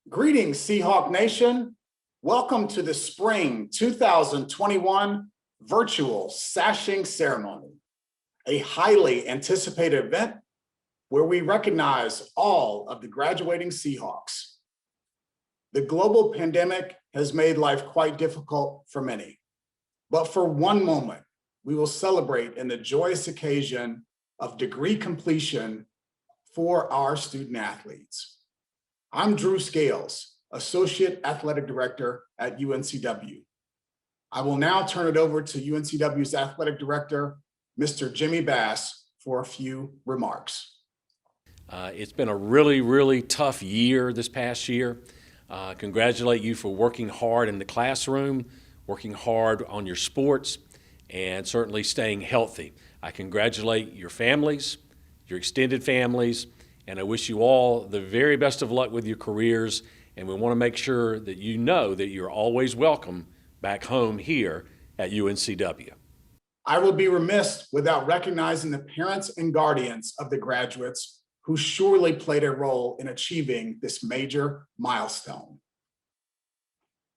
Greetings, Seahawk Nation. Welcome to the Spring 2021 virtual Sashing ceremony, a highly anticipated event where we recognize all of the graduating Seahawks. The global pandemic has made life quite difficult for many, but for one moment, we will celebrate in the joyous occasion of degree completion for our student athletes. I'm Drew Scales, Associate Athletic Director at UNCW. I will now turn it over to UNCW's Athletic Director, Mr. Jimmy Bass, for a few remarks. It's been a really tough year this past year. Congratulate you for working hard in the classroom, working hard on your sports, and certainly staying healthy. I congratulate your families, your extended families, and I wish you all the very best of luck with your careers, and we want to make sure that you know that you're always welcome back home here at UNCW. I will be remiss without recognizing the parents and guardians of the graduates who surely played a role in achieving this major milestone.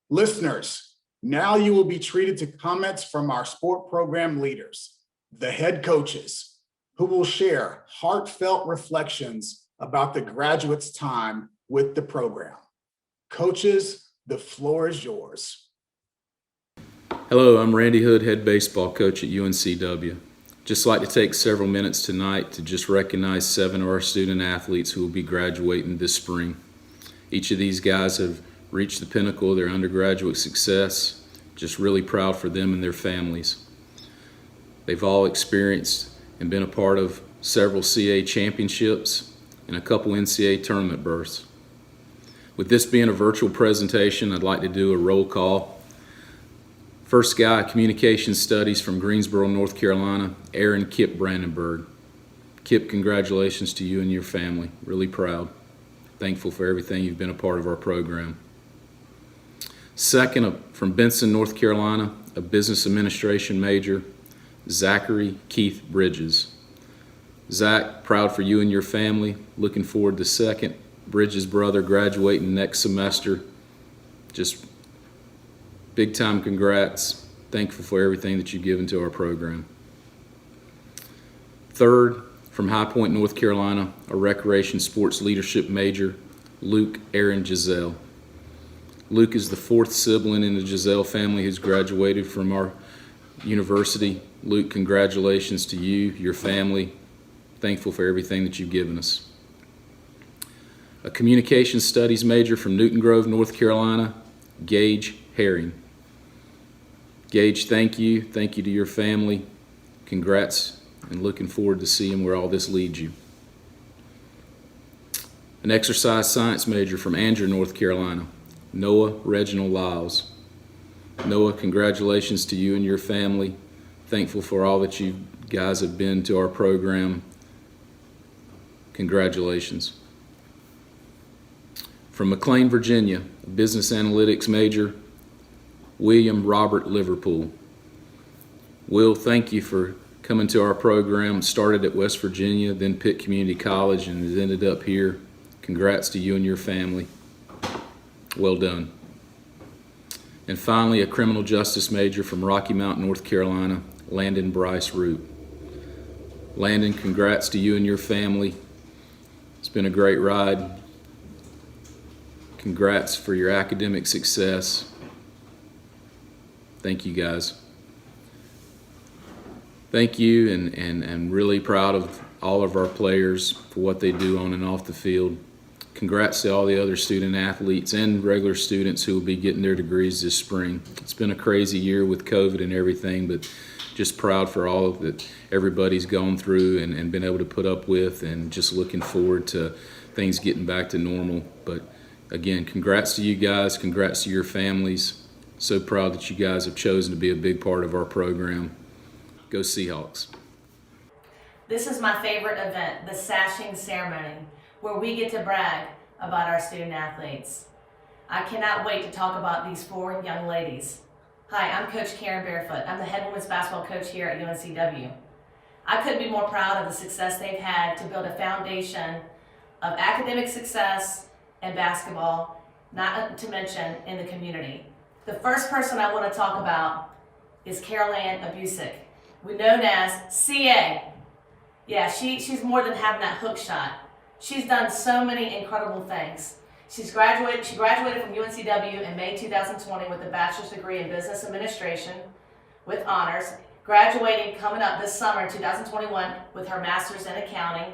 Listeners, now you will be treated to comments from our sport program leaders, the head coaches, who will share heartfelt reflections about the graduates' time with the program. Coaches, the floor is yours. Hello, I'm Randy Hood, head baseball coach at UNCW. Just like to take several minutes tonight to just recognize 7 of our student athletes who will be graduating this spring. Each of these guys have reached the pinnacle of their undergraduate success. Just really proud for them and their families. They've all experienced and been a part of several CA championships and a couple NCAA tournament berths. With this being a virtual presentation, I'd like to do a roll call. First guy, Communication Studies from Greensboro, North Carolina, Aaron Kip Brandenburg. Kip, congratulations to you and your family. Really proud. Thankful for everything you've been a part of our program. Second, from Benson, North Carolina, a business administration major, Zachary Keith Bridges. Zach, proud for you and your family. Looking forward to second Bridges' brother graduating next semester. Just big time congrats. Thankful for everything that you've given to our program. Third, from High Point, North Carolina, a recreation sports leadership major, Luke Aaron Giselle. Luke is the 4th sibling in the Giselle family who's graduated from our university. Luke, congratulations to you, your family. Thankful for everything that you've given us. A communication studies major from Newton Grove, North Carolina, Gage Herring. Gage, thank you. Thank you to your family. Congrats, and looking forward to seeing where all this leads you. An exercise science major from Andrew, North Carolina, Noah Reginald Lyles. Noah, congratulations to you and your family. Thankful for all that you guys have been to our program. Congratulations. From McLean, Virginia, a business analytics major, William Robert Liverpool. Will, thank you for coming to our program. Started at West Virginia, then Pitt Community College, and has ended up here. Congrats to you and your family. Well done. And finally, a criminal justice major from Rocky Mount, North Carolina, Landon Bryce Root. Landon, congrats to you and your family. It's been a great ride. Congrats for your academic success. Thank you, guys. Thank you, and really proud of all of our players for what they do on and off the field. Congrats to all the other student athletes and regular students who will be getting their degrees this spring. It's been a crazy year with COVID and everything, but just proud for all that everybody's gone through and been able to put up with, and just looking forward to things getting back to normal. But again, congrats to you guys, congrats to your families. So proud that you guys have chosen to be a big part of our program. Go Seahawks. This is my favorite event, the Sashing ceremony, where we get to brag about our student athletes. I cannot wait to talk about these 4 young ladies. Hi, I'm Coach Karen Barefoot. I'm the head women's basketball coach here at UNCW. I couldn't be more proud of the success they've had to build a foundation of academic success and basketball not to mention in the community. The first person I want to talk about is Carol Ann Abusick, known as CA. Yeah, she's more than having that hook shot. She's done so many incredible things. She graduated from UNCW in May 2020 with a bachelor's degree in business administration with honors, graduating coming up this summer in 2021 with her master's in accounting.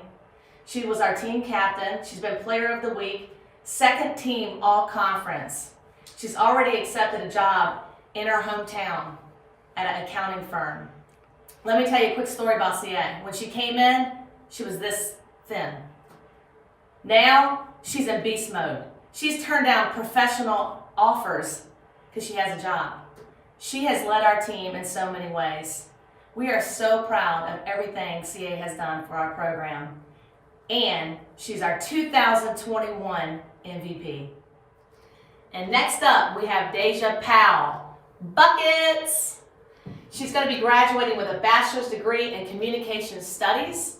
She was our team captain. She's been player of the week, second team all conference. She's already accepted a job in her hometown at an accounting firm. Let me tell you a quick story about CA. When she came in, she was this thin. Now, she's in beast mode. She's turned down professional offers because she has a job. She has led our team in so many ways. We are so proud of everything CA has done for our program. And she's our 2021 MVP. And next up, we have Deja Powell. Buckets! She's going to be graduating with a bachelor's degree in communication studies.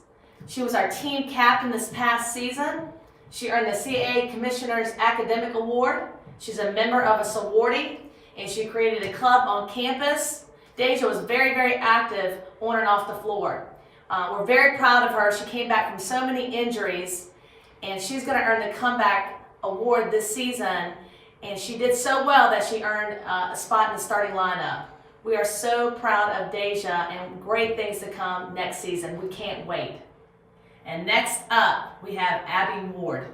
She was our team captain this past season. She earned the CAA Commissioner's Academic Award. She's a member of a sorority, and she created a club on campus. Deja was very, very active on and off the floor. We're very proud of her. She came back from so many injuries, and she's going to earn the comeback award this season. And she did so well that she earned a spot in the starting lineup. We are so proud of Deja, and great things to come next season. We can't wait. And next up, we have Abby Ward.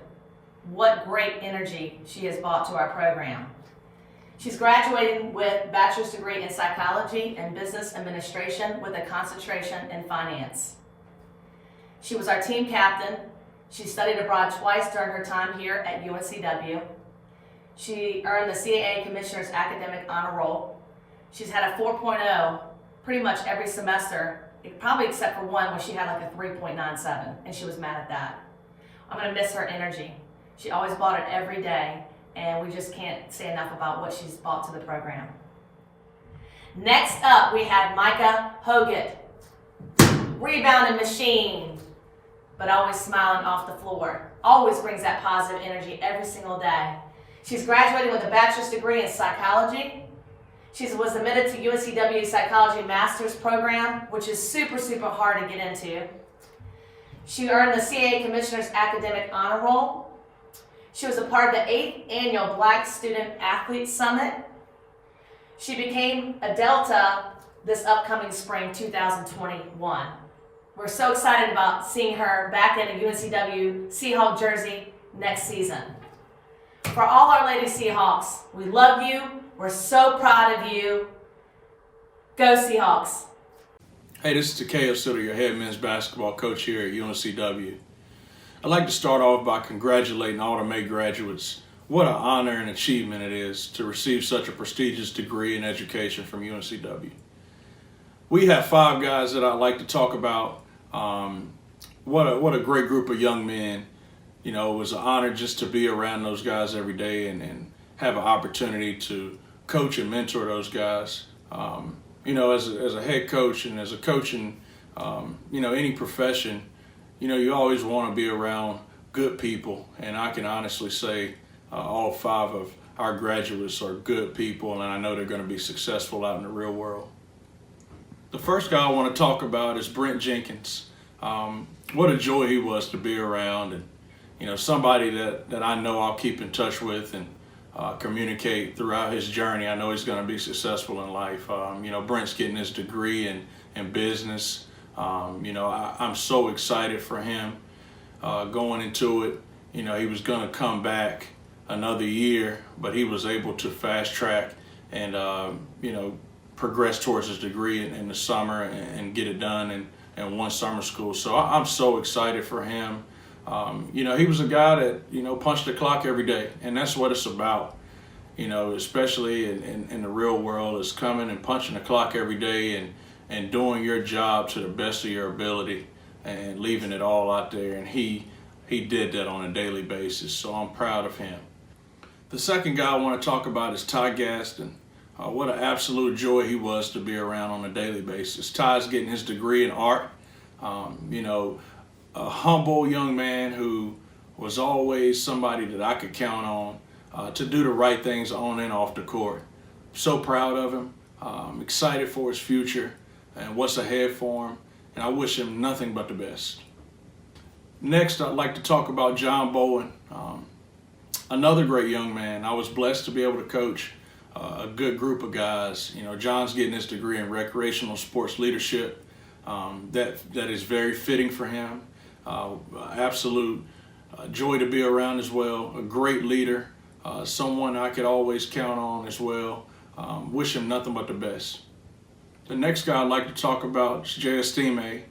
What great energy she has brought to our program. She's graduating with a bachelor's degree in psychology and business administration with a concentration in finance. She was our team captain. She studied abroad twice during her time here at UNCW. She earned the CAA Commissioner's Academic Honor Roll. She's had a 4.0 pretty much every semester, probably except for one where she had like a 3.97, and she was mad at that. I'm going to miss her energy. She always bought it every day, and we just can't say enough about what she's brought to the program. Next up, we have Micah Hoggett. Rebounding machine, but always smiling off the floor. Always brings that positive energy every single day. She's graduating with a bachelor's degree in psychology. She was admitted to UNCW Psychology Master's Program, which is super, super hard to get into. She earned the CAA Commissioner's Academic Honor Roll. She was a part of the 8th Annual Black Student Athlete Summit. She became a Delta this upcoming spring, 2021. We're so excited about seeing her back in a UNCW Seahawk jersey next season. For all our Lady Seahawks, we love you. We're so proud of you. Go Seahawks. Hey, this is Takeo Sutter, your head men's basketball coach here at UNCW. I'd like to start off by congratulating all the May graduates. What an honor and achievement it is to receive such a prestigious degree in education from UNCW. We have 5 guys that I'd like to talk about. What a great group of young men. You know, it was an honor just to be around those guys every day and have an opportunity to coach and mentor those guys. You know, as a head coach and as a coach in, you know, any profession, you know, you always want to be around good people. And I can honestly say all 5 of our graduates are good people, and I know they're going to be successful out in the real world. The first guy I want to talk about is Brent Jenkins. What a joy he was to be around, and you know, somebody that I know I'll keep in touch with and communicate throughout his journey. I know he's going to be successful in life. You know, Brent's getting his degree in business. You know, I'm so excited for him going into it. You know, he was going to come back another year, but he was able to fast track and, you know, progress towards his degree in the summer and get it done in one summer school. So I'm so excited for him. You know, he was a guy that, you know, punched the clock every day, and that's what it's about. You know, especially in the real world, is coming and punching the clock every day and doing your job to the best of your ability and leaving it all out there. And he did that on a daily basis, so I'm proud of him. The second guy I want to talk about is Ty Gaston. What an absolute joy he was to be around on a daily basis. Ty's getting his degree in art. You know, a humble young man who was always somebody that I could count to do the right things on and off the court. So proud of him. Excited for his future and what's ahead for him, and I wish him nothing but the best. Next, I'd like to talk about John Bowden, another great young man. I was blessed to be able to coach a good group of guys. You know, John's getting his degree in recreational sports leadership. That is very fitting for him. Absolute joy to be around as well. A great leader, someone I could always count on as well. Wish him nothing but the best. The next guy I'd like to talk about is Jay Estime.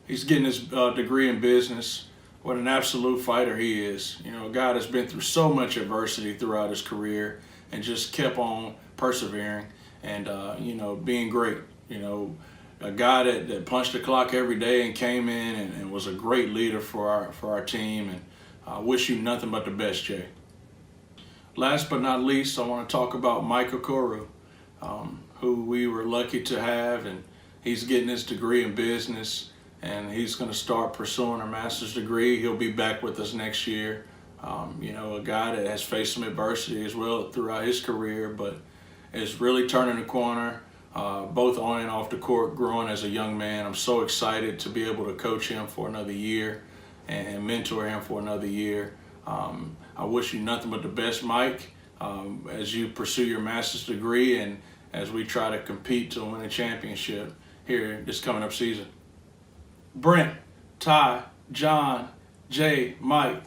He's getting his degree in business. What an absolute fighter he is. You know, a guy that's been through so much adversity throughout his career and just kept on persevering and, being great. You know, a guy that punched the clock every day and came in and was a great leader for our team. And I wish you nothing but the best, Jay. Last but not least, I want to talk about Mike Okoro, who we were lucky to have, and he's getting his degree in business, and he's going to start pursuing a master's degree. He'll be back with us next year. A guy that has faced some adversity as well throughout his career, but is really turning the corner, both on and off the court, growing as a young man. I'm so excited to be able to coach him for another year and mentor him for another year. I wish you nothing but the best, Mike, as you pursue your master's degree and as we try to compete to win a championship here this coming up season. Brent, Ty, John, Jay, Mike,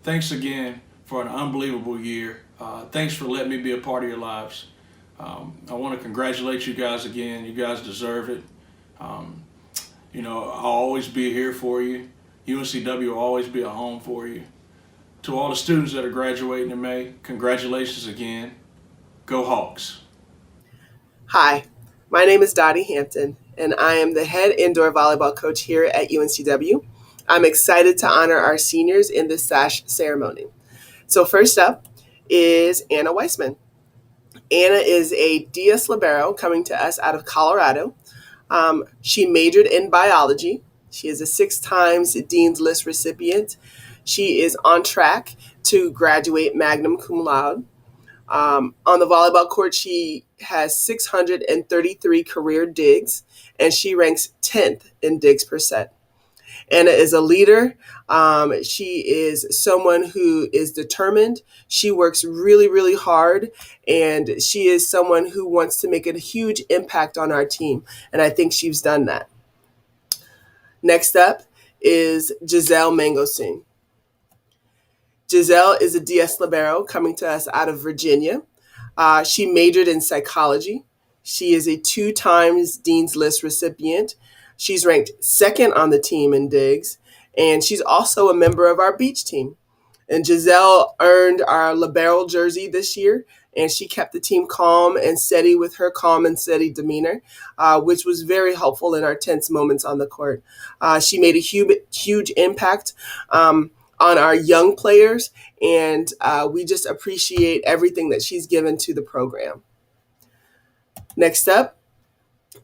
thanks again for an unbelievable year. Thanks for letting me be a part of your lives. I want to congratulate you guys again. You guys deserve it. I'll always be here for you. UNCW will always be a home for you. To all the students that are graduating in May, congratulations again. Go Hawks. Hi, my name is Dottie Hampton, and I am the head indoor volleyball coach here at UNCW. I'm excited to honor our seniors in this sash ceremony. So first up is Anna Weissman. Anna is a DS Libero coming to us out of Colorado. She majored in biology. She is a 6 times Dean's List recipient. She is on track to graduate magna cum laude. On the volleyball court, she has 633 career digs, and she ranks 10th in digs per set. Anna is a leader. She is someone who is determined. She works really, really hard, and she is someone who wants to make a huge impact on our team, and I think she's done that. Next up is Giselle Mangosing. Giselle is a DS Libero coming to us out of Virginia. She majored in psychology. She is a 2 times Dean's List recipient. She's ranked 2nd on the team in digs, and she's also a member of our beach team. And Giselle earned our Libero jersey this year, and she kept the team calm and steady with her calm and steady demeanor, which was very helpful in our tense moments on the court. She made a huge impact on our young players, and we just appreciate everything that she's given to the program. Next up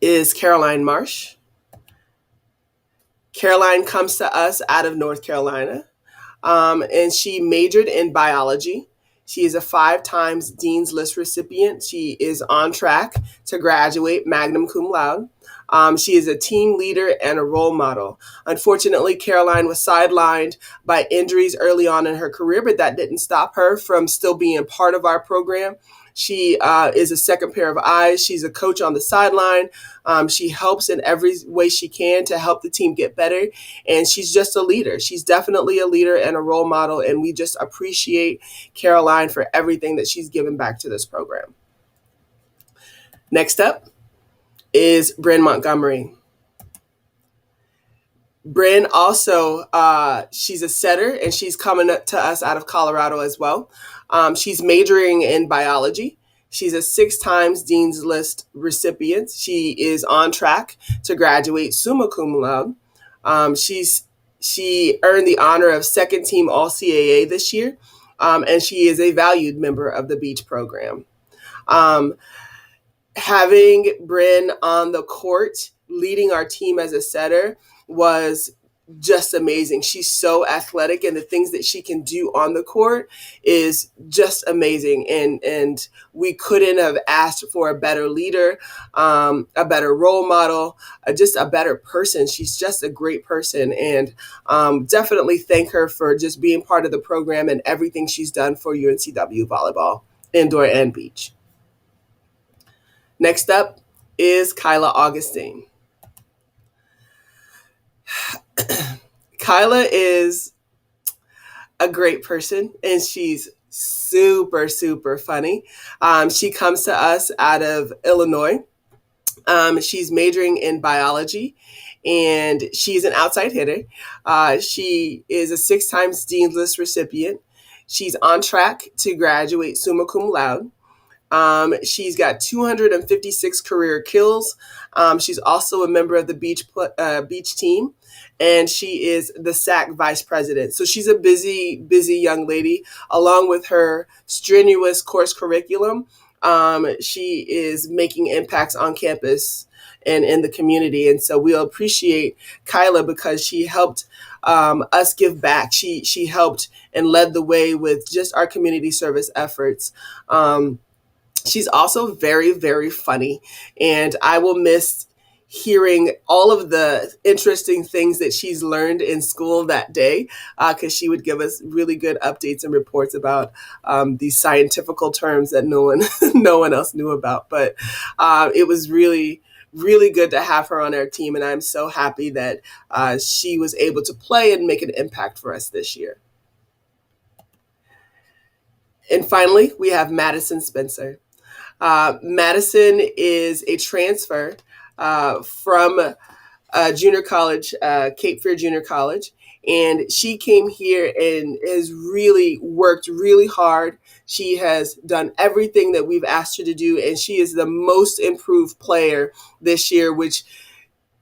is Caroline Marsh. Caroline comes to us out of North Carolina, and she majored in biology. She is a 5 times Dean's List recipient. She is on track to graduate magna cum laude. She is a team leader and a role model. Unfortunately, Caroline was sidelined by injuries early on in her career, but that didn't stop her from still being part of our program. She is a second pair of eyes. She's a coach on the sideline. She helps in every way she can to help the team get better. And she's just a leader. She's definitely a leader and a role model. And we just appreciate Caroline for everything that she's given back to this program. Next up is Bryn Montgomery. Bryn also, she's a setter, and she's coming to us out of Colorado as well. She's majoring in biology. She's a 6 times Dean's List recipient. She is on track to graduate summa cum laude. She earned the honor of 2nd team All-CAA this year, and she is a valued member of the beach program. Having Bryn on the court leading our team as a setter was just amazing. She's so athletic, and the things that she can do on the court is just amazing. And we couldn't have asked for a better leader, a better role model, just a better person. She's just a great person, and definitely thank her for just being part of the program and everything she's done for UNCW volleyball, indoor and beach. Next up is Kyla Augustine. Kyla is a great person, and she's super, super funny. She comes to us out of Illinois. She's majoring in biology, and she's an outside hitter. She is a 6 times Dean's List recipient. She's on track to graduate summa cum laude. She's got 256 career kills. She's also a member of the beach team, and she is the SAC vice president. So she's a busy, busy young lady. Along with her strenuous course curriculum, she is making impacts on campus and in the community. And so we'll appreciate Kyla because she helped us give back. She helped and led the way with just our community service efforts. She's also very, very funny, and I will miss hearing all of the interesting things that she's learned in school that day, because she would give us really good updates and reports about these scientifical terms that no one else knew about. But it was really, really good to have her on our team, and I'm so happy that she was able to play and make an impact for us this year. And finally, we have Madison Spencer. Madison is a transfer from junior college, Cape Fear Junior College, and she came here and has really worked really hard. She has done everything that we've asked her to do, and she is the most improved player this year, which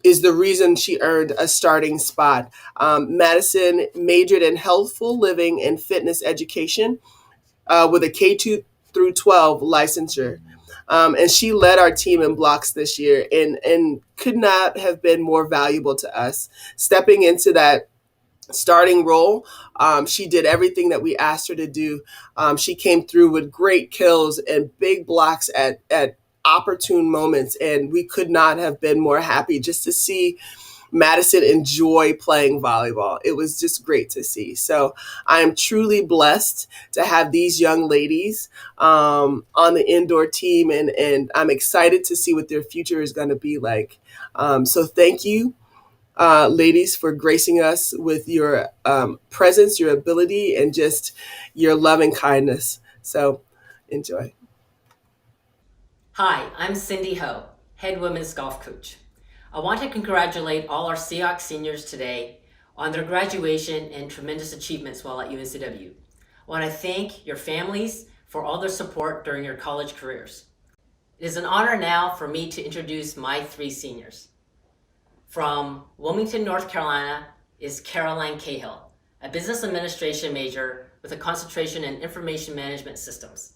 is the reason she earned a starting spot. Madison majored in healthful living and fitness education with a K2 through 12 licensure. And she led our team in blocks this year and could not have been more valuable to us. Stepping into that starting role, she did everything that we asked her to do. She came through with great kills and big blocks at opportune moments, and we could not have been more happy just to see Madison enjoy playing volleyball. It was just great to see. So I am truly blessed to have these young ladies on the indoor team, and I'm excited to see what their future is going to be like. So thank you, ladies, for gracing us with your presence, your ability, and just your loving kindness. So enjoy. Hi, I'm Cindy Ho, head women's golf coach. I want to congratulate all our Seahawks seniors today on their graduation and tremendous achievements while at UNCW. I want to thank your families for all their support during your college careers. It is an honor now for me to introduce my 3 seniors. From Wilmington, North Carolina is Caroline Cahill, a business administration major with a concentration in information management systems.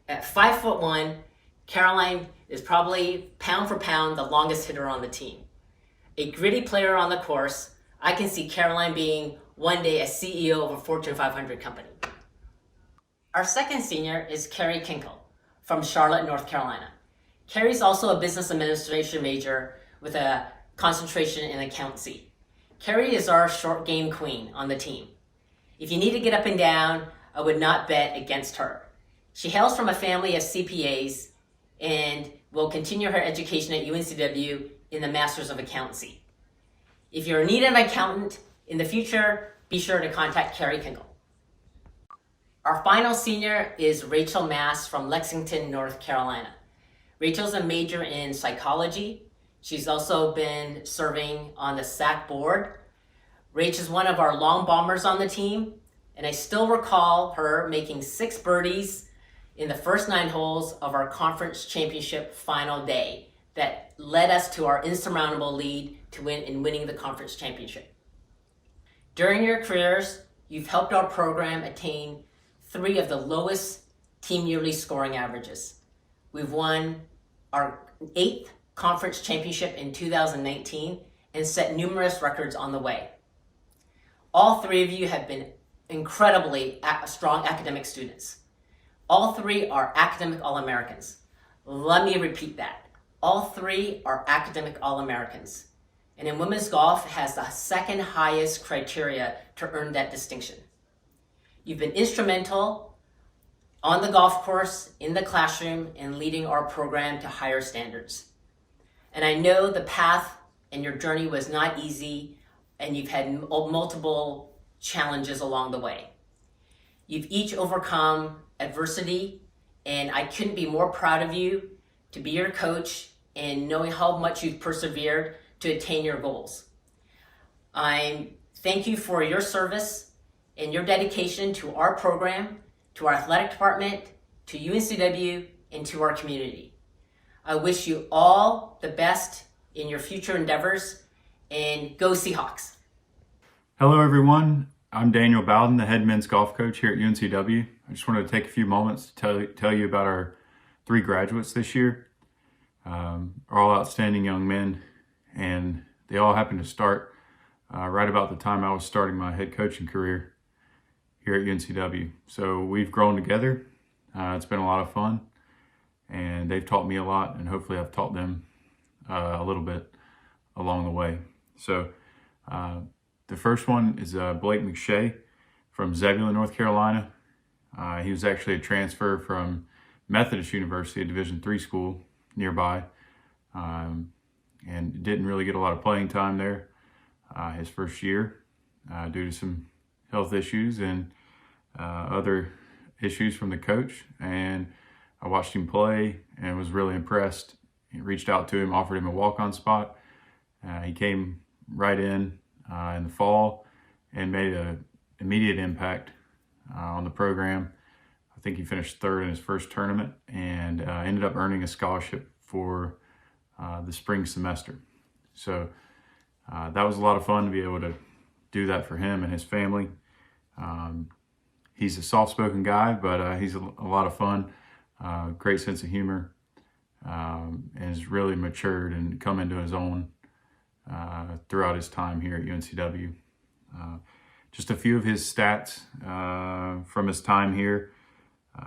At 5'1", Caroline is probably pound for pound the longest hitter on the team. A gritty player on the course, I can see Caroline being one day a CEO of a Fortune 500 company. Our second senior is Carrie Kinkle from Charlotte, North Carolina. Carrie's also a business administration major with a concentration in accountancy. Carrie is our short game queen on the team. If you need to get up and down, I would not bet against her. She hails from a family of CPAs and will continue her education at UNCW in the Masters of Accountancy. If you're in need of an accountant in the future, be sure to contact Carrie Kinkle. Our final senior is Rachel Mass from Lexington, North Carolina. Rachel's a major in psychology. She's also been serving on the SAC board. Rach is one of our long bombers on the team, and I still recall her making 6 birdies in the first 9 holes of our conference championship final day that led us to our insurmountable lead to winning the conference championship. During your careers, you've helped our program attain 3 of the lowest team yearly scoring averages. We've won our 8th conference championship in 2019 and set numerous records on the way. All three of you have been incredibly strong academic students. All three are academic All-Americans. Let me repeat that. All three are academic All-Americans. And in women's golf, it has the second highest criteria to earn that distinction. You've been instrumental on the golf course, in the classroom, and leading our program to higher standards. And I know the path and your journey was not easy, and you've had multiple challenges along the way. You've each overcome adversity, and I couldn't be more proud of you to be your coach and knowing how much you've persevered to attain your goals. I thank you for your service and your dedication to our program, to our athletic department, to UNCW, and to our community. I wish you all the best in your future endeavors, and go Seahawks. Hello everyone, I'm Daniel Bowden, the head men's golf coach here at UNCW. I just wanted to take a few moments to tell you about our 3 graduates this year. All outstanding young men, and they all happened to start right about the time I was starting my head coaching career here at UNCW. So we've grown together. It's been a lot of fun, and they've taught me a lot, and hopefully I've taught them a little bit along the way. So the first one is Blake McShay from Zebulon, North Carolina. He was actually a transfer from Methodist University, a Division III school nearby, and didn't really get a lot of playing time there his first year due to some health issues and other issues from the coach. And I watched him play and was really impressed. He reached out to him, offered him a walk-on spot. He came right in the fall and made an immediate impact on the program. I think he finished 3rd in his first tournament and ended up earning a scholarship for the spring semester. So that was a lot of fun to be able to do that for him and his family. He's a soft-spoken guy, but he's a lot of fun, great sense of humor, and has really matured and come into his own throughout his time here at UNCW. Just a few of his stats from his time here.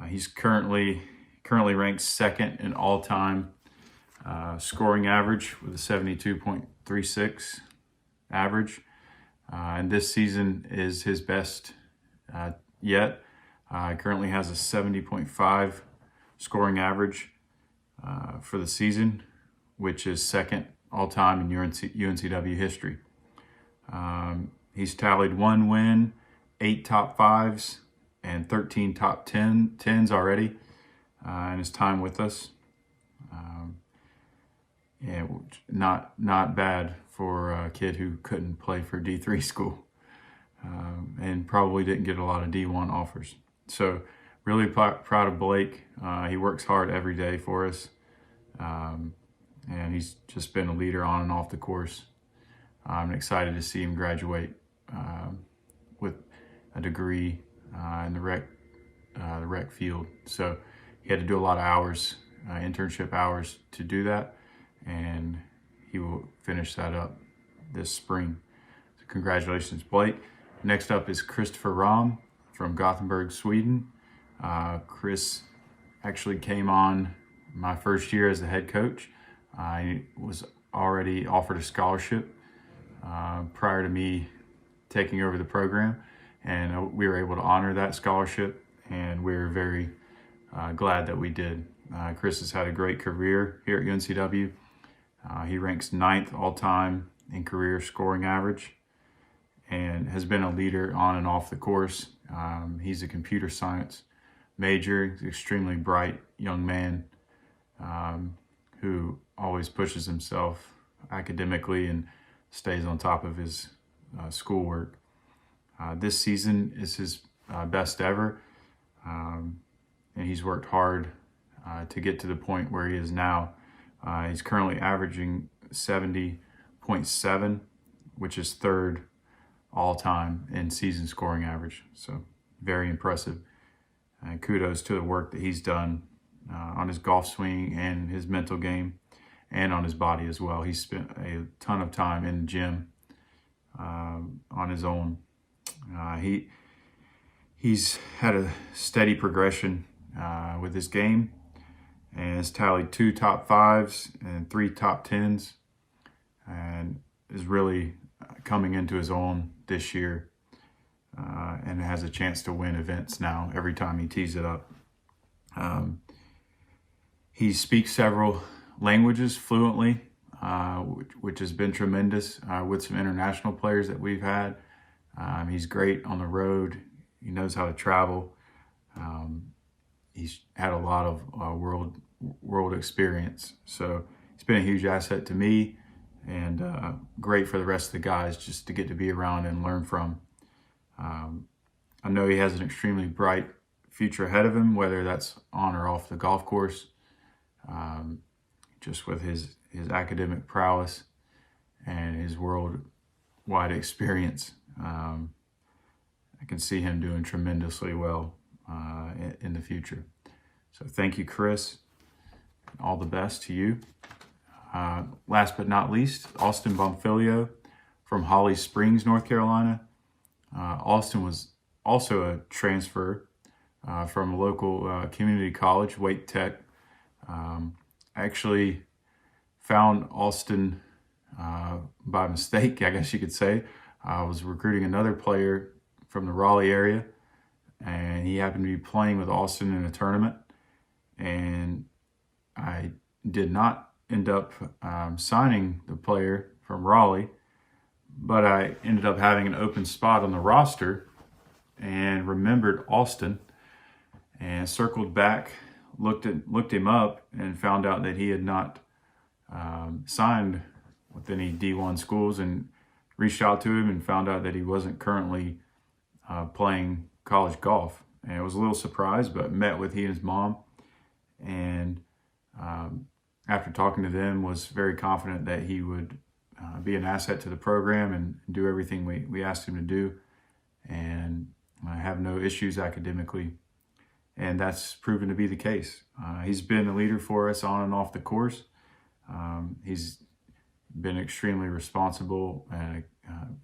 He's currently ranked 2nd in all-time scoring average with a 72.36 average. And this season is his best yet. He currently has a 70.5 scoring average for the season, which is 2nd all-time in UNCW history. He's tallied 1 win, 8 top 5s, and 13 top 10s already in his time with us. Yeah, not bad for a kid who couldn't play for D3 school and probably didn't get a lot of D1 offers. So really proud of Blake. He works hard every day for us, and he's just been a leader on and off the course. I'm excited to see him graduate with a degree in the rec field. So he had to do a lot of hours, internship hours, to do that, and he will finish that up this spring. So congratulations, Blake. Next up is Christopher Rahm from Gothenburg, Sweden. Chris actually came on my first year as the head coach. I was already offered a scholarship prior to me taking over the program, and we were able to honor that scholarship, and we're very glad that we did. Chris has had a great career here at UNCW. He ranks 9th all-time in career scoring average and has been a leader on and off the course. He's a computer science major. He's an extremely bright young man who always pushes himself academically and stays on top of his schoolwork. This season is his best ever, and he's worked hard to get to the point where he is now. He's currently averaging 70.7, which is 3rd all-time in season scoring average. So very impressive. And kudos to the work that he's done on his golf swing and his mental game, and on his body as well. He's spent a ton of time in the gym on his own He's had a steady progression with his game and has tallied 2 top 5s and 3 top 10s, and is really coming into his own this year, and has a chance to win events now every time he tees it up. He speaks several languages fluently, which has been tremendous with some international players that we've had. He's great on the road. He knows how to travel. He's had a lot of world experience. So he's been a huge asset to me, and great for the rest of the guys just to get to be around and learn from. I know he has an extremely bright future ahead of him, whether that's on or off the golf course. Just with his academic prowess and his worldwide experience, I can see him doing tremendously well in the future. So thank you, Chris. All the best to you. Last but not least, Austin Bonfilio from Holly Springs, North Carolina. Austin was also a transfer from a local community college, Wake Tech. I actually found Austin by mistake, I guess you could say. I was recruiting another player from the Raleigh area, and he happened to be playing with Austin in a tournament, and I did not end up signing the player from Raleigh, but I ended up having an open spot on the roster and remembered Austin and circled back, looked him up, and found out that he had not signed with any D1 schools, and reached out to him and found out that he wasn't currently playing college golf. And I was a little surprised, but met with he and his mom, and after talking to them, was very confident that he would be an asset to the program and do everything we asked him to do, and I have no issues academically. And that's proven to be the case. He's been a leader for us on and off the course. He's been extremely responsible and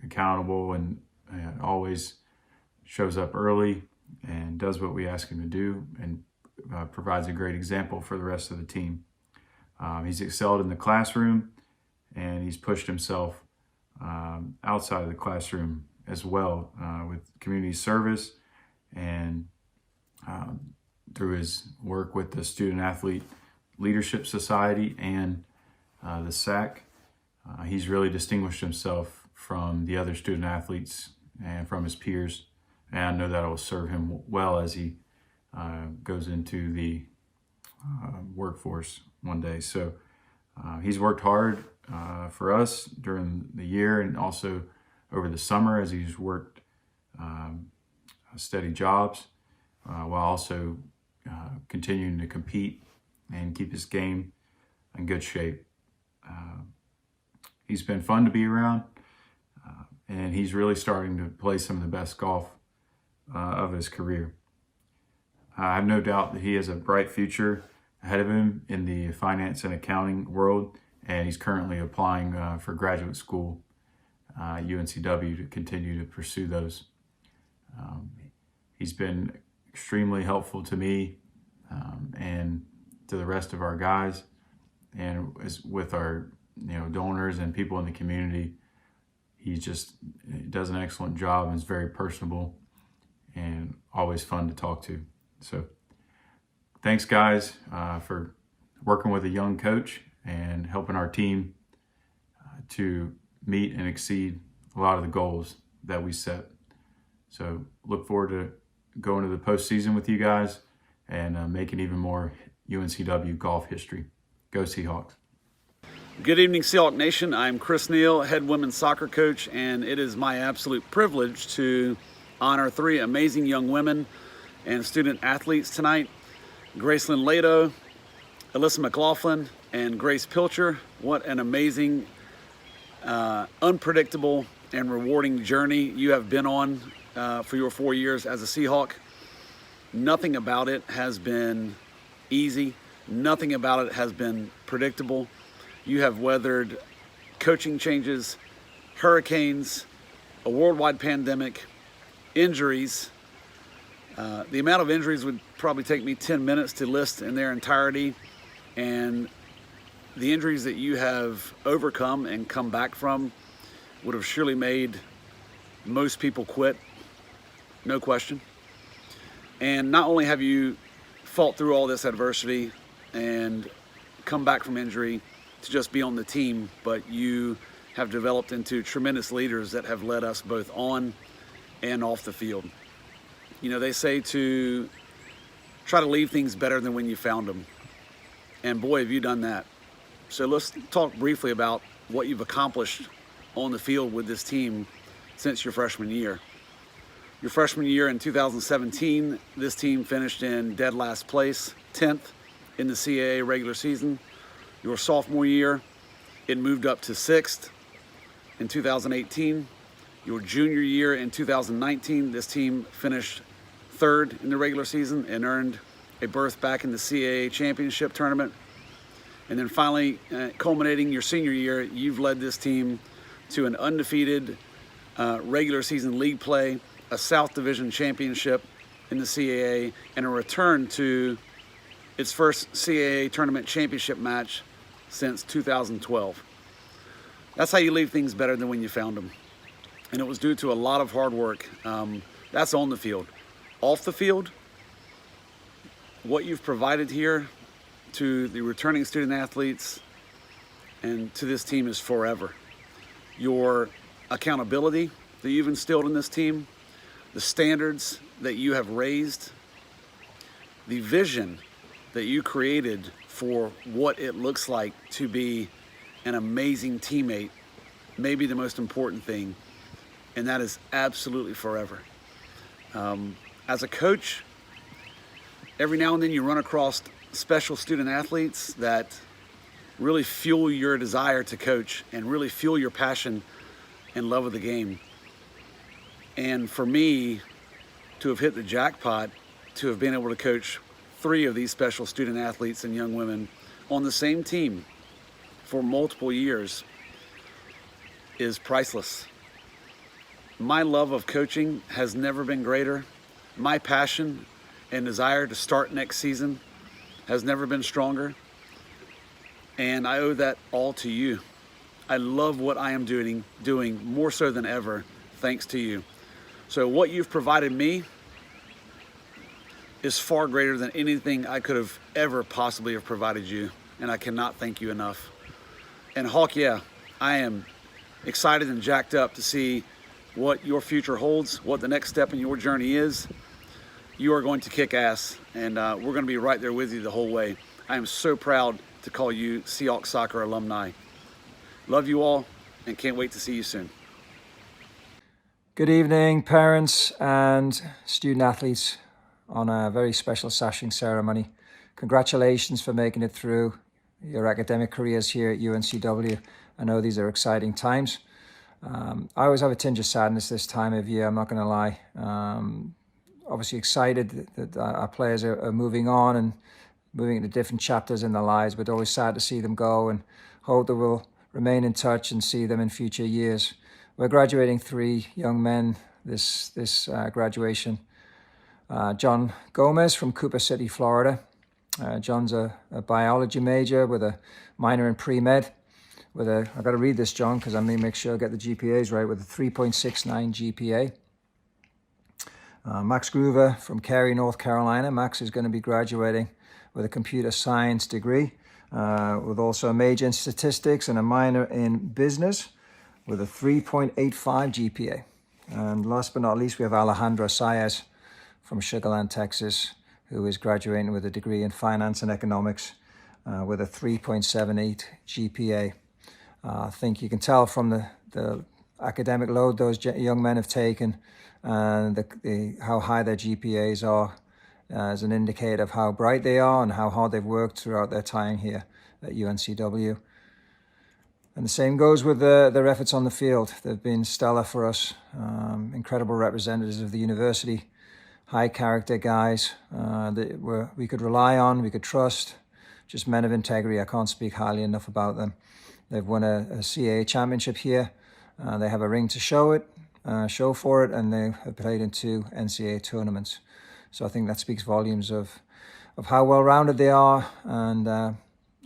accountable, and always shows up early and does what we ask him to do, and provides a great example for the rest of the team. He's excelled in the classroom, and he's pushed himself outside of the classroom as well, with community service and through his work with the Student Athlete Leadership Society and the SAC. He's really distinguished himself from the other student athletes and from his peers, and I know that will serve him well as he goes into the workforce one day. So he's worked hard for us during the year, and also over the summer as he's worked steady jobs, while also continuing to compete and keep his game in good shape. He's been fun to be around, and he's really starting to play some of the best golf of his career. I have no doubt that he has a bright future ahead of him in the finance and accounting world, and he's currently applying for graduate school at UNCW to continue to pursue those. He's been extremely helpful to me and to the rest of our guys, and with our donors and people in the community. He just does an excellent job and is very personable and always fun to talk to. So thanks, guys, for working with a young coach and helping our team to meet and exceed a lot of the goals that we set. So look forward to going to the postseason with you guys and making even more UNCW golf history. Go Seahawks. Good evening, Seahawk Nation. I'm Chris Neal, head women's soccer coach, and it is my absolute privilege to honor 3 amazing young women and student athletes tonight. Gracelyn Lado, Alyssa McLaughlin, and Grace Pilcher. What an amazing, unpredictable, and rewarding journey you have been on for your 4 years as a Seahawk. Nothing about it has been easy. Nothing about it has been predictable. You have weathered coaching changes, hurricanes, a worldwide pandemic, injuries. The amount of injuries would probably take me 10 minutes to list in their entirety, and the injuries that you have overcome and come back from would have surely made most people quit, no question. And not only have you fought through all this adversity and come back from injury to just be on the team, but you have developed into tremendous leaders that have led us both on and off the field. You know, they say to try to leave things better than when you found them. And boy, have you done that. So let's talk briefly about what you've accomplished on the field with this team since your freshman year. Your freshman year in 2017, this team finished in dead last place, 10th in the CAA regular season. Your sophomore year, it moved up to 6th in 2018. Your junior year in 2019, this team finished 3rd in the regular season and earned a berth back in the CAA championship tournament. And then finally, culminating your senior year, you've led this team to an undefeated regular season league play, a South Division championship in the CAA, and a return to its first CAA tournament championship match since 2012. That's how you leave things better than when you found them. And it was due to a lot of hard work. That's on the field. Off the field, what you've provided here to the returning student athletes and to this team is forever. Your accountability that you've instilled in this team, the standards that you have raised, the vision that you created for what it looks like to be an amazing teammate, may be the most important thing, and that is absolutely forever. As a coach, every now and then you run across special student athletes that really fuel your desire to coach and really fuel your passion and love of the game. And for me to have hit the jackpot, to have been able to coach 3 of these special student athletes and young women on the same team for multiple years is priceless. My love of coaching has never been greater. My passion and desire to start next season has never been stronger. And I owe that all to you. I love what I am doing more so than ever, thanks to you. So what you've provided me is far greater than anything I could have ever possibly have provided you. And I cannot thank you enough. And Hawk, yeah, I am excited and jacked up to see what your future holds, what the next step in your journey is. You are going to kick ass, and we're going to be right there with you the whole way. I am so proud to call you Seahawks Soccer alumni. Love you all, and can't wait to see you soon. Good evening, parents and student athletes on a very special sashing ceremony. Congratulations for making it through your academic careers here at UNCW. I know these are exciting times. I always have a tinge of sadness this time of year, I'm not going to lie. Obviously excited that our players are moving on and moving into different chapters in their lives, but always sad to see them go, and hope that we'll remain in touch and see them in future years. We're graduating 3 young men this graduation. John Gomez from Cooper City, Florida. John's a biology major with a minor in pre-med. I've got to read this, John, because I may make sure I get the GPAs right, with a 3.69 GPA. Max Groover from Cary, North Carolina. Max is going to be graduating with a computer science degree, with also a major in statistics and a minor in business, with a 3.85 GPA. And last but not least, we have Alejandro Saez from Sugar Land, Texas, who is graduating with a degree in finance and economics, with a 3.78 GPA. I think you can tell from the academic load those young men have taken, and how high their GPAs are, as an indicator of how bright they are and how hard they've worked throughout their time here at UNCW. And the same goes with their efforts on the field. They've been stellar for us, incredible representatives of the university, high character guys that we could rely on, we could trust, just men of integrity. I can't speak highly enough about them. They've won a CAA championship here. They have a ring to show it. show for it, and they have played in 2 NCAA tournaments. So I think that speaks volumes of how well-rounded they are, and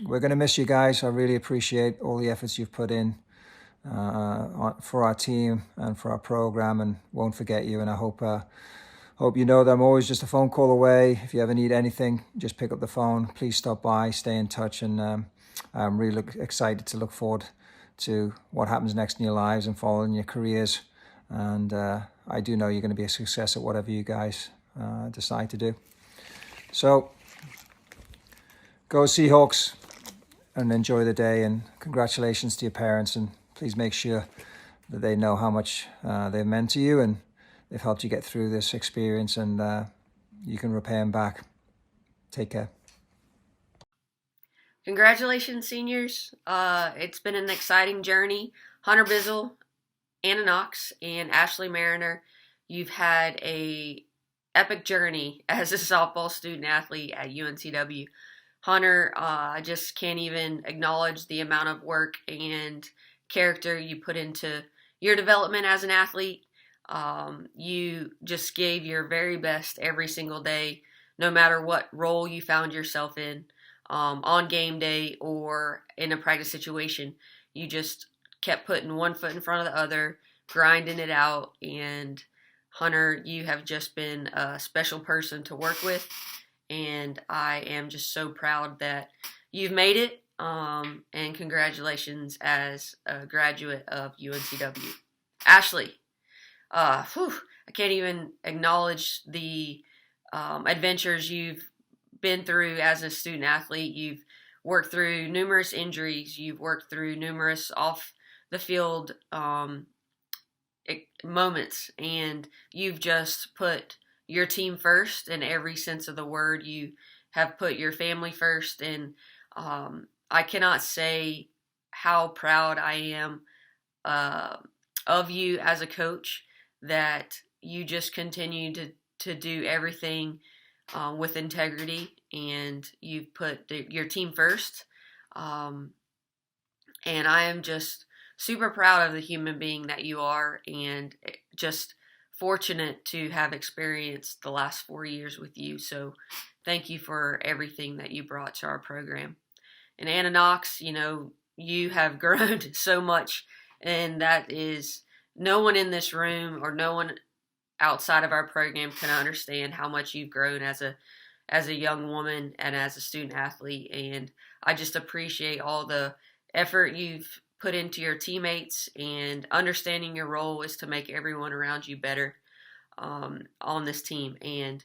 we're going to miss you guys. I really appreciate all the efforts you've put in for our team and for our program, and won't forget you. And I hope you know that I'm always just a phone call away. If you ever need anything, just pick up the phone. Please stop by, stay in touch, and I'm really excited to look forward to what happens next in your lives and following your careers. And I do know you're going to be a success at whatever you guys decide to do. So go Seahawks and enjoy the day, and congratulations to your parents, and please make sure that they know how much they've meant to you, and they've helped you get through this experience, and you can repay them back. Take care. Congratulations, seniors. It's been an exciting journey. Hunter Bizzle, Anna Knox, and Ashley Mariner, you've had a epic journey as a softball student athlete at UNCW. Hunter, I just can't even acknowledge the amount of work and character you put into your development as an athlete. You just gave your very best every single day, no matter what role you found yourself in, on game day or in a practice situation. You just kept putting one foot in front of the other, grinding it out. And Hunter, you have just been a special person to work with, and I am just so proud that you've made it, and congratulations as a graduate of UNCW. Ashley, I can't even acknowledge the adventures you've been through as a student athlete. You've worked through numerous injuries. You've worked through numerous off the field moments, and you've just put your team first in every sense of the word. You have put your family first, and I cannot say how proud I am of you as a coach, that you just continue to do everything with integrity, and you've put your team first. And I am just super proud of the human being that you are, and just fortunate to have experienced the last 4 years with you. So thank you for everything that you brought to our program. And Anna Knox, you have grown so much, and that is, no one in this room or no one outside of our program can understand how much you've grown as a young woman and as a student athlete. And I just appreciate all the effort you've put into your teammates, and understanding your role is to make everyone around you better on this team. And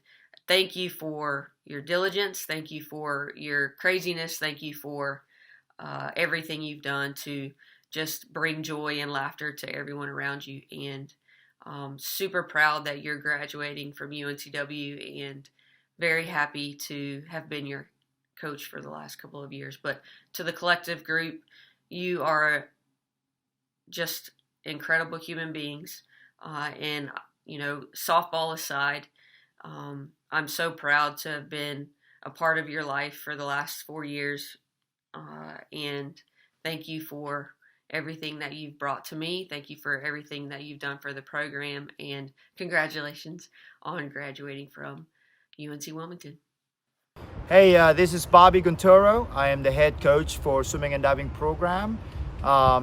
thank you for your diligence. Thank you for your craziness. Thank you for everything you've done to just bring joy and laughter to everyone around you. And super proud that you're graduating from UNCW, and very happy to have been your coach for the last couple of years. But to the collective group, you are just incredible human beings. And, softball aside, I'm so proud to have been a part of your life for the last 4 years. And thank you for everything that you've brought to me. Thank you for everything that you've done for the program, and congratulations on graduating from UNC Wilmington. Hey, this is Bobby Guntoro. I am the head coach for swimming and diving program.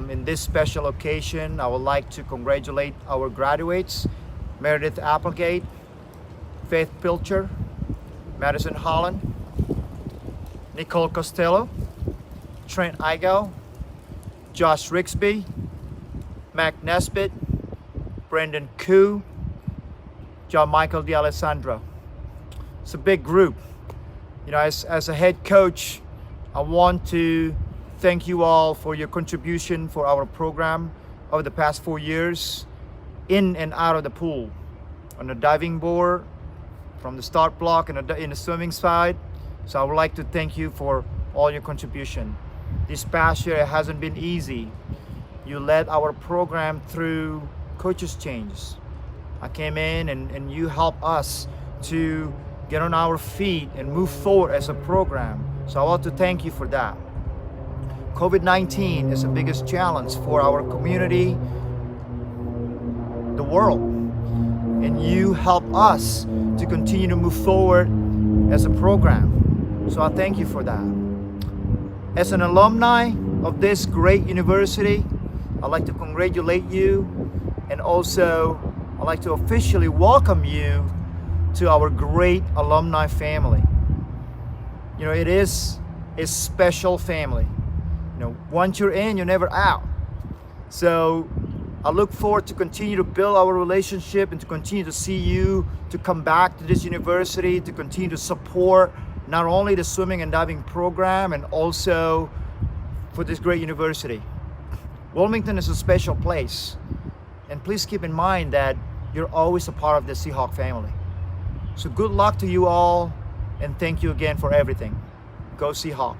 In this special occasion, I would like to congratulate our graduates, Meredith Applegate, Faith Pilcher, Madison Holland, Nicole Costello, Trent Igel, Josh Rixby, Mac Nesbitt, Brendan Koo, John Michael D'Alessandro. It's a big group. As a head coach, I want to thank you all for your contribution for our program over the past 4 years, in and out of the pool, on the diving board, from the start block, and in the swimming side. So I would like to thank you for all your contribution. This past year, it hasn't been easy. You led our program through coaches changes. I came in and you helped us to get on our feet and move forward as a program. So I want to thank you for that. COVID-19 is the biggest challenge for our community, the world. And you help us to continue to move forward as a program. So I thank you for that. As an alumni of this great university, I'd like to congratulate you, and also I'd like to officially welcome you to our great alumni family. You know, it is a special family. You know, once you're in, you're never out. So I look forward to continue to build our relationship and to continue to see you to come back to this university, to continue to support not only the swimming and diving program and also for this great university. Wilmington is a special place. And please keep in mind that you're always a part of the Seahawk family. So good luck to you all, and thank you again for everything. Go Seahawk.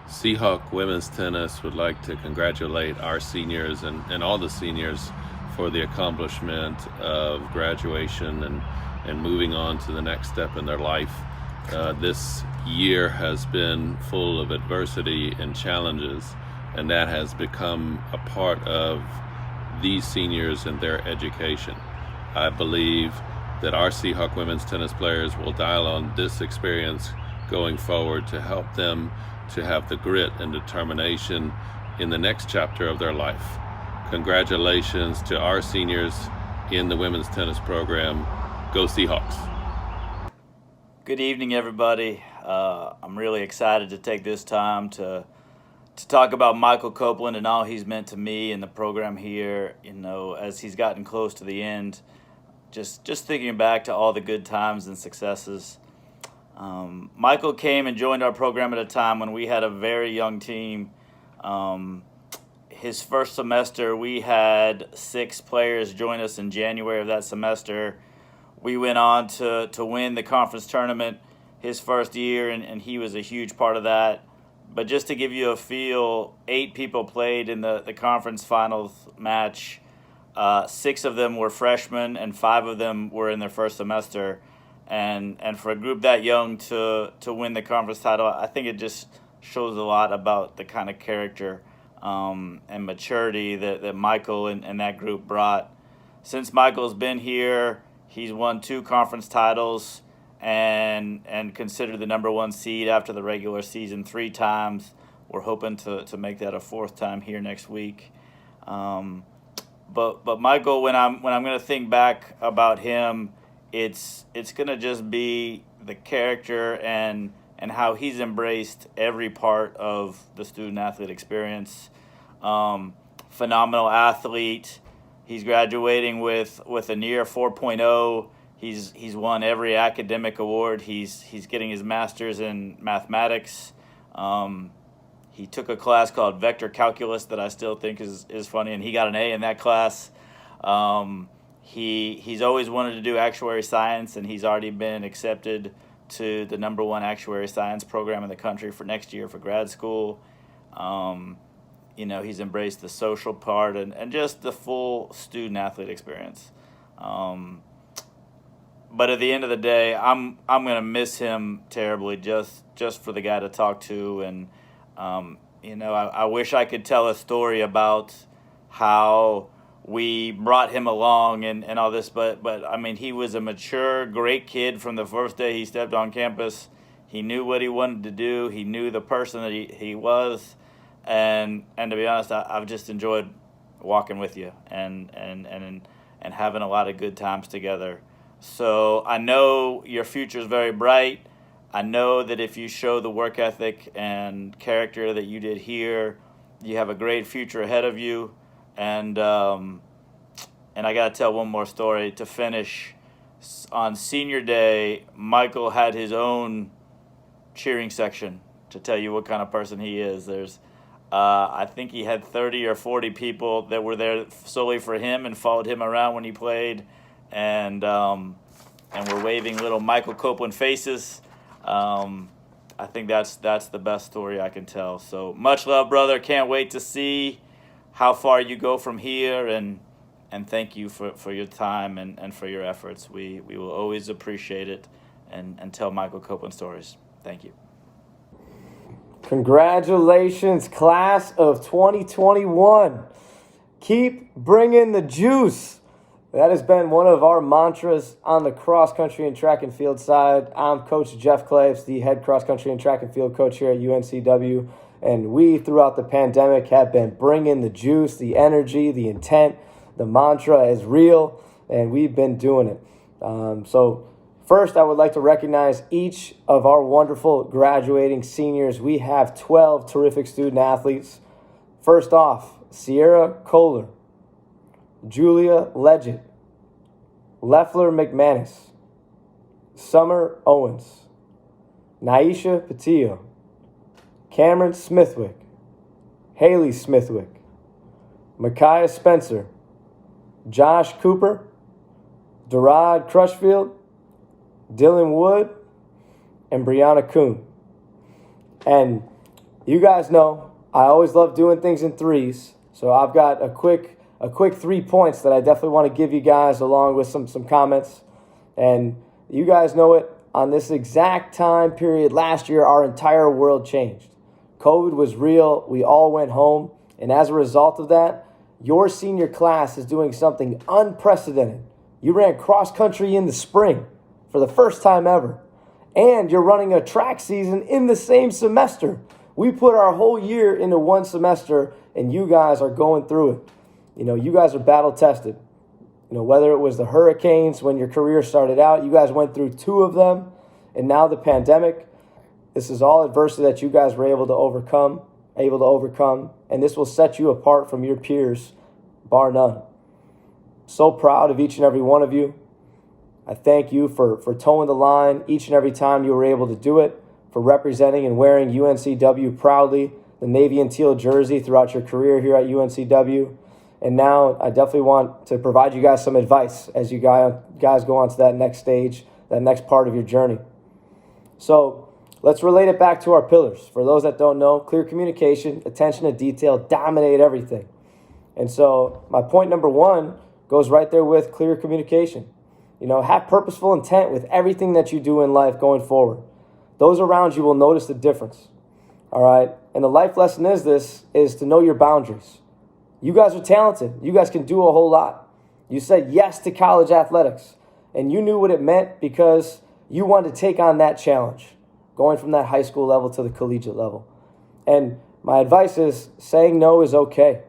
Seahawk Women's Tennis would like to congratulate our seniors and all the seniors for the accomplishment of graduation and moving on to the next step in their life. This year has been full of adversity and challenges, and that has become a part of these seniors and their education. I believe that our Seahawk women's tennis players will dial on this experience going forward to help them to have the grit and determination in the next chapter of their life. Congratulations to our seniors in the women's tennis program. Go Seahawks. Good evening, everybody. I'm really excited to take this time to talk about Michael Copeland and all he's meant to me and the program here. You know, as he's gotten close to the end, just thinking back to all the good times and successes. Michael came and joined our program at a time when we had a very young team. His first semester, we had 6 players join us in January of that semester. We went on to win the conference tournament his first year, and he was a huge part of that. But just to give you a feel, 8 people played in the conference finals match. 6 of them were freshmen, and 5 of them were in their first semester. And for a group that young to win the conference title, I think it just shows a lot about the kind of character and maturity that Michael and that group brought. Since Michael's been here, he's won 2 conference titles and considered the #1 seed after the regular season 3 times. We're hoping to make that a 4th time here next week. But Michael, when I'm going to think back about him, it's going to just be the character and how he's embraced every part of the student-athlete experience. Phenomenal athlete. He's graduating with a near 4.0. He's won every academic award. He's getting his master's in mathematics. He took a class called Vector Calculus that I still think is funny, and he got an A in that class. He's always wanted to do actuary science, and he's already been accepted to the #1 actuary science program in the country for next year for grad school. You know, he's embraced the social part and just the full student-athlete experience. But at the end of the day, I'm gonna miss him terribly, just for the guy to talk to, and you know, I wish I could tell a story about how we brought him along and all this, but I mean, he was a mature, great kid from the first day he stepped on campus. He knew what he wanted to do. He knew the person that he was, and to be honest, I've just enjoyed walking with you and having a lot of good times together. So I know your future is very bright. I know that if you show the work ethic and character that you did here, you have a great future ahead of you. And I got to tell one more story to finish. On senior day, Michael had his own cheering section to tell you what kind of person he is. There's, I think he had 30 or 40 people that were there solely for him and followed him around when he played, and we're waving little Michael Copeland faces. I think that's the best story I can tell. So much love, brother. Can't wait to see how far you go from here, and thank you for your time and for your efforts. We will always appreciate it and tell Michael Copeland stories. Thank you. Congratulations, class of 2021. Keep bringing the juice. that has been one of our mantras on the cross country and track and field side. I'm Coach Jeff Claves, the head cross country and track and field coach here at UNCW. And we, throughout the pandemic, have been bringing the juice, the energy, the intent. The mantra is real, and we've been doing it. So first, I would like to recognize each of our wonderful graduating seniors. We have 12 terrific student athletes. First off, Sierra Kohler, Julia Legend, Leffler McManus, Summer Owens, Naisha Patillo, Cameron Smithwick, Haley Smithwick, Micaiah Spencer, Josh Cooper, Dorad Crushfield, Dylan Wood, and Brianna Kuhn. And you guys know I always love doing things in threes, so I've got a quick 3 points that I definitely want to give you guys along with some comments. And you guys know it, on this exact time period last year, our entire world changed. COVID was real. We all went home. And as a result of that, your senior class is doing something unprecedented. You ran cross country in the spring for the first time ever. And you're running a track season in the same semester. We put our whole year into one semester, and you guys are going through it. You know, you guys are battle tested. You know, whether it was the hurricanes when your career started out, you guys went through 2 of them, and now the pandemic. This is all adversity that you guys were able to overcome, and this will set you apart from your peers, bar none. So proud of each and every one of you. I thank you for towing the line each and every time you were able to do it, for representing and wearing UNCW proudly, the navy and teal jersey throughout your career here at UNCW. And now I definitely want to provide you guys some advice as you guys go on to that next stage, that next part of your journey. So let's relate it back to our pillars. For those that don't know, clear communication, attention to detail, dominate everything. And so my point number 1 goes right there with clear communication. You know, have purposeful intent with everything that you do in life going forward. Those around you will notice the difference. All right? And the life lesson is to know your boundaries. You guys are talented. You guys can do a whole lot. You said yes to college athletics, and you knew what it meant because you wanted to take on that challenge, going from that high school level to the collegiate level. And my advice is saying no is okay,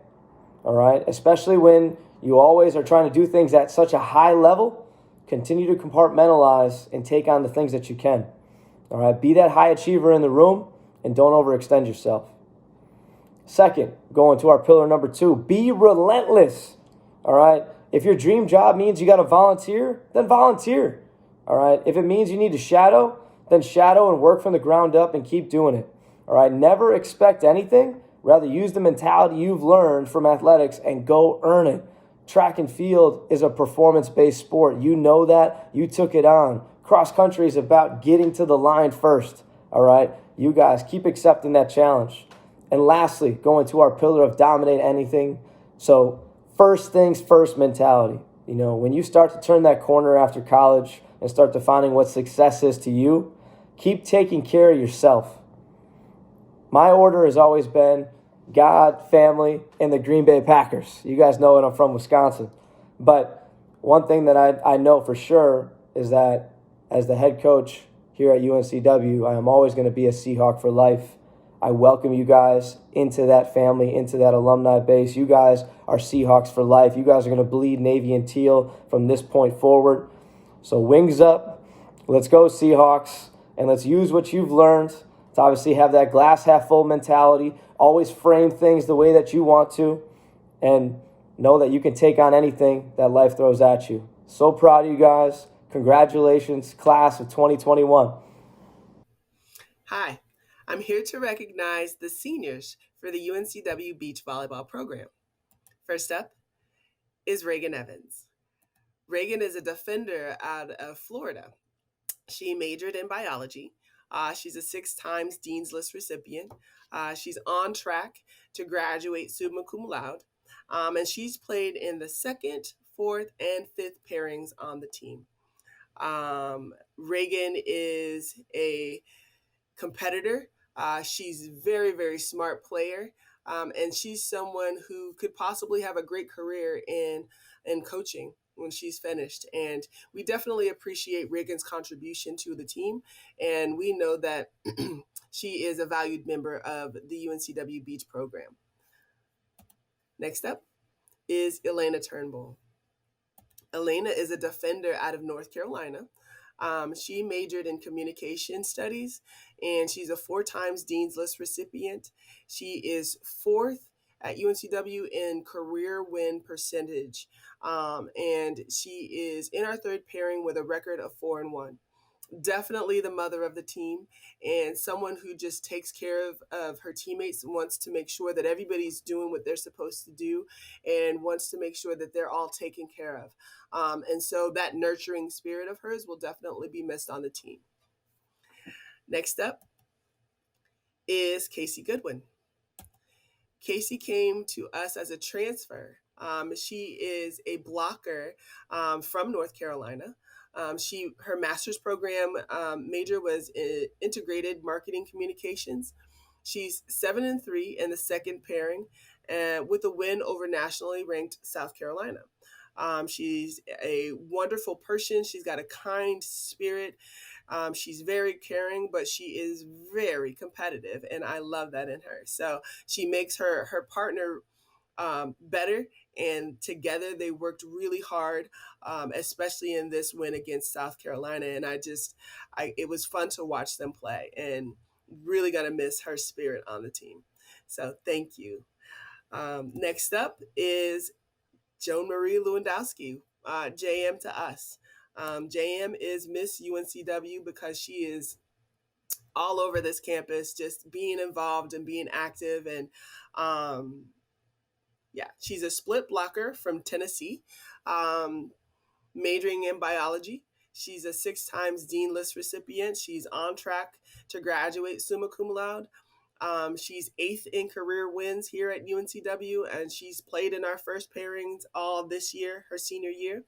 all right? Especially when you always are trying to do things at such a high level, continue to compartmentalize and take on the things that you can, all right? Be that high achiever in the room and don't overextend yourself. Second, going to our pillar number 2, be relentless, all right? If your dream job means you got to volunteer, then volunteer, all right? If it means you need to shadow, then shadow and work from the ground up and keep doing it, all right? Never expect anything. Rather, use the mentality you've learned from athletics and go earn it. Track and field is a performance-based sport. You know that. You took it on. Cross country is about getting to the line first, all right? You guys keep accepting that challenge. And lastly, going to our pillar of dominate anything. So first things first mentality. You know, when you start to turn that corner after college and start defining what success is to you, keep taking care of yourself. My order has always been God, family, and the Green Bay Packers. You guys know it, I'm from Wisconsin. But one thing that I know for sure is that as the head coach here at UNCW, I am always going to be a Seahawk for life. I welcome you guys into that family, into that alumni base. You guys are Seahawks for life. You guys are going to bleed navy and teal from this point forward. So wings up. Let's go Seahawks. And let's use what you've learned to obviously have that glass half full mentality. Always frame things the way that you want to. And know that you can take on anything that life throws at you. So proud of you guys. Congratulations, class of 2021. Hi. I'm here to recognize the seniors for the UNCW Beach Volleyball program. First up is Reagan Evans. Reagan is a defender out of Florida. She majored in biology. She's a 6 times Dean's List recipient. She's on track to graduate summa cum laude. And she's played in the 2nd, 4th, and 5th pairings on the team. Reagan is a competitor. She's a very, very smart player, and she's someone who could possibly have a great career in coaching. when she's finished. And we definitely appreciate Reagan's contribution to the team. And we know that she is a valued member of the UNCW Beach program. Next up is Elena Turnbull. Elena is a defender out of North Carolina. She majored in communication studies, and she's a 4 times Dean's List recipient. She is 4th at UNCW in career win percentage, and she is in our 3rd pairing with a record of 4-1. Definitely the mother of the team, and someone who just takes care of her teammates and wants to make sure that everybody's doing what they're supposed to do and wants to make sure that they're all taken care of. And so that nurturing spirit of hers will definitely be missed on the team. Next up is Casey Goodwin. Casey came to us as a transfer. She is a blocker from North Carolina. Her master's program major was in integrated marketing communications. She's 7-3 in the 2nd pairing, with a win over nationally ranked South Carolina. She's a wonderful person. She's got a kind spirit. She's very caring, but she is very competitive, and I love that in her. So she makes her partner better, and together they worked really hard, especially in this win against South Carolina. And it was fun to watch them play, and really gonna miss her spirit on the team. So thank you. Next up is Joan Marie Lewandowski, JM to us. JM is Miss UNCW because she is all over this campus, just being involved and being active. And she's a split blocker from Tennessee, majoring in biology. She's a 6 times Dean List recipient. She's on track to graduate summa cum laude. She's 8th in career wins here at UNCW, and she's played in our first pairings all this year, her senior year.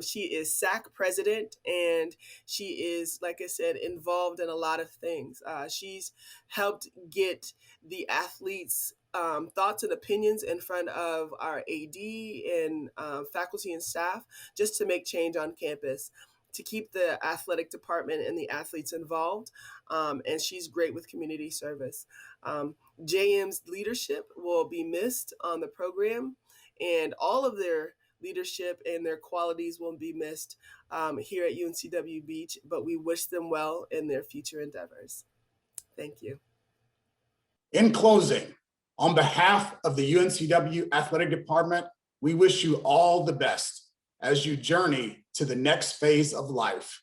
She is SAC president, and she is, like I said, involved in a lot of things. She's helped get the athletes' thoughts and opinions in front of our AD and faculty and staff, just to make change on campus, to keep the athletic department and the athletes involved. And she's great with community service. JM's leadership will be missed on the program, and all of their leadership and their qualities will be missed here at UNCW Beach, but we wish them well in their future endeavors. Thank you. In closing, on behalf of the UNCW Athletic Department, we wish you all the best as you journey to the next phase of life.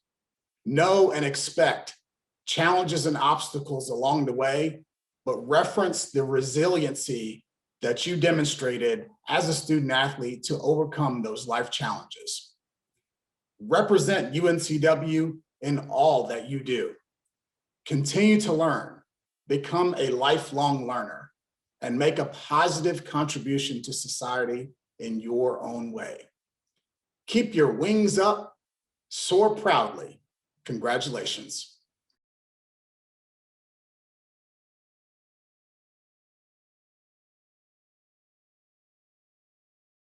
Know and expect challenges and obstacles along the way, but reference the resiliency that you demonstrated as a student athlete to overcome those life challenges. Represent UNCW in all that you do. Continue to learn, become a lifelong learner, and make a positive contribution to society in your own way. Keep your wings up, soar proudly. Congratulations.